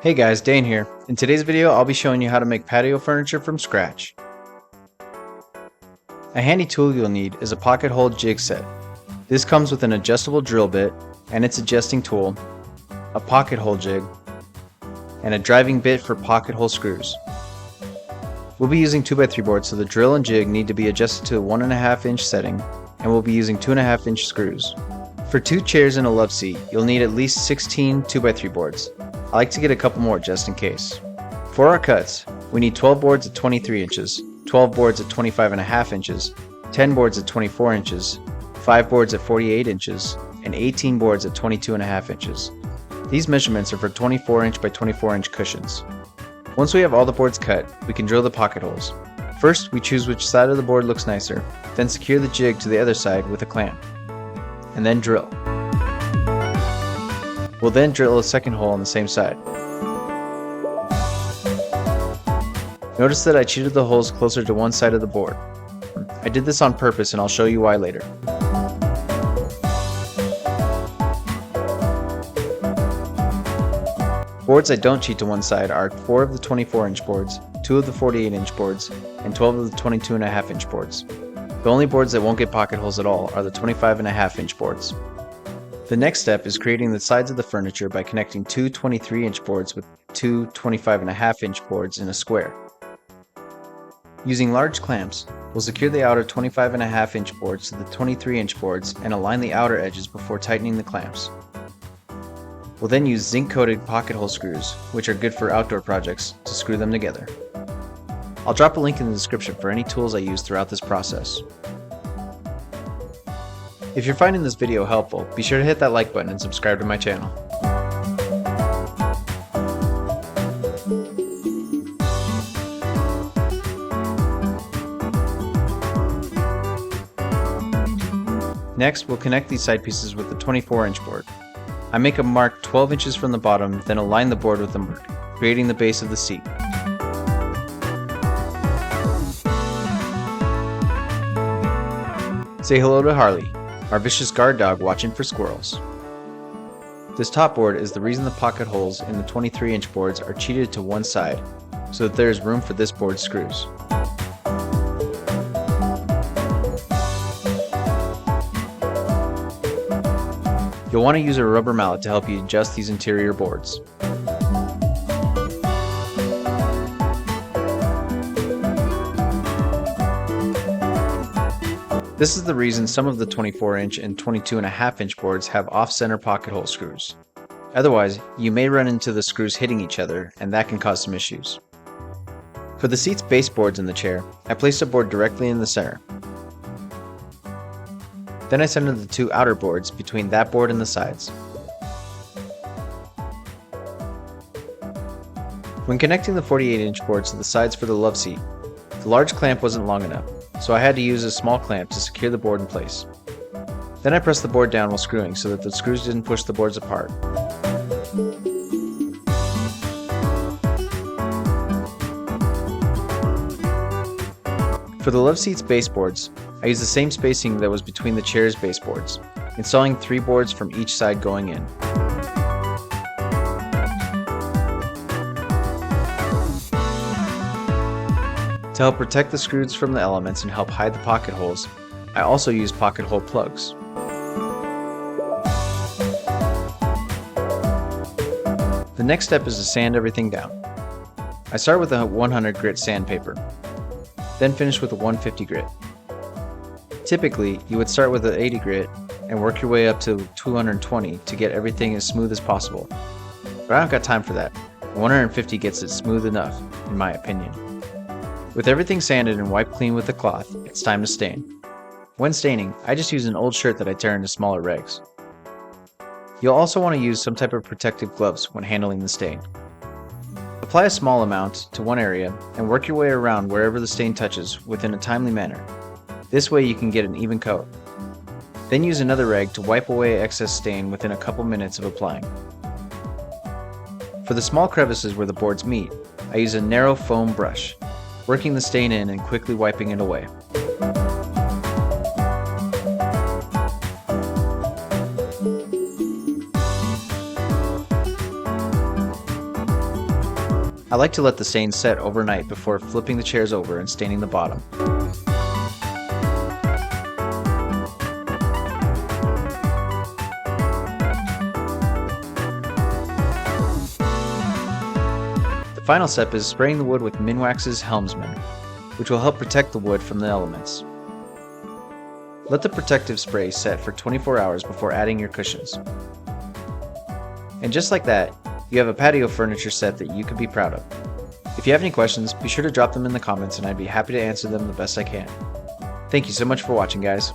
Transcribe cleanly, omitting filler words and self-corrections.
Hey guys, Dane here. In today's video, I'll be showing you how to make patio furniture from scratch. A handy tool you'll need is a pocket hole jig set. This comes with an adjustable drill bit and its adjusting tool, a pocket hole jig, and a driving bit for pocket hole screws. We'll be using 2x3 boards, so the drill and jig need to be adjusted to a 1.5 inch setting, and we'll be using 2.5 inch screws. For 2 chairs and a love seat, you'll need at least 16 2x3 boards. I like to get a couple more just in case. For our cuts, we need 12 boards at 23 inches, 12 boards at 25.5 inches, 10 boards at 24 inches, 5 boards at 48 inches, and 18 boards at 22.5 inches. These measurements are for 24 inch by 24 inch cushions. Once we have all the boards cut, we can drill the pocket holes. First, we choose which side of the board looks nicer, then secure the jig to the other side with a clamp, and then drill. We'll then drill a second hole on the same side. Notice that I cheated the holes closer to one side of the board. I did this on purpose and I'll show you why later. Boards I don't cheat to one side are 4 of the 24 inch boards, 2 of the 48 inch boards, and 12 of the 22.5 inch boards. The only boards that won't get pocket holes at all are the 25.5 inch boards. The next step is creating the sides of the furniture by connecting 2 23 inch boards with 2 25.5 inch boards in a square. Using large clamps, we'll secure the outer 25.5 inch boards to the 23 inch boards and align the outer edges before tightening the clamps. We'll then use zinc-coated pocket hole screws, which are good for outdoor projects, to screw them together. I'll drop a link in the description for any tools I use throughout this process. If you're finding this video helpful, be sure to hit that like button and subscribe to my channel. Next, we'll connect these side pieces with the 24 inch board. I make a mark 12 inches from the bottom, then align the board with the mark, creating the base of the seat. Say hello to Harley, our vicious guard dog watching for squirrels. This top board is the reason the pocket holes in the 23 inch boards are cheated to one side, so that there is room for this board's screws. You'll want to use a rubber mallet to help you adjust these interior boards. This is the reason some of the 24 inch and 22.5 inch boards have off-center pocket hole screws. Otherwise, you may run into the screws hitting each other, and that can cause some issues. For the seat's baseboards in the chair, I placed a board directly in the center. Then I centered the 2 outer boards between that board and the sides. When connecting the 48 inch boards to the sides for the love seat, the large clamp wasn't long enough, so I had to use a small clamp to secure the board in place. Then I pressed the board down while screwing so that the screws didn't push the boards apart. For the love seat's baseboards, I used the same spacing that was between the chair's baseboards, installing 3 boards from each side going in. To help protect the screws from the elements and help hide the pocket holes, I also use pocket hole plugs. The next step is to sand everything down. I start with a 100 grit sandpaper, then finish with a 150 grit. Typically, you would start with an 80 grit and work your way up to 220 to get everything as smooth as possible. But I don't got time for that. 150 gets it smooth enough, in my opinion. With everything sanded and wiped clean with a cloth, it's time to stain. When staining, I just use an old shirt that I tear into smaller rags. You'll also want to use some type of protective gloves when handling the stain. Apply a small amount to one area and work your way around wherever the stain touches within a timely manner. This way you can get an even coat. Then use another rag to wipe away excess stain within a couple minutes of applying. For the small crevices where the boards meet, I use a narrow foam brush, working the stain in and quickly wiping it away. I like to let the stain set overnight before flipping the chairs over and staining the bottom. The final step is spraying the wood with Minwax's Helmsman, which will help protect the wood from the elements. Let the protective spray set for 24 hours before adding your cushions. And just like that, you have a patio furniture set that you can be proud of. If you have any questions, be sure to drop them in the comments and I'd be happy to answer them the best I can. Thank you so much for watching, guys.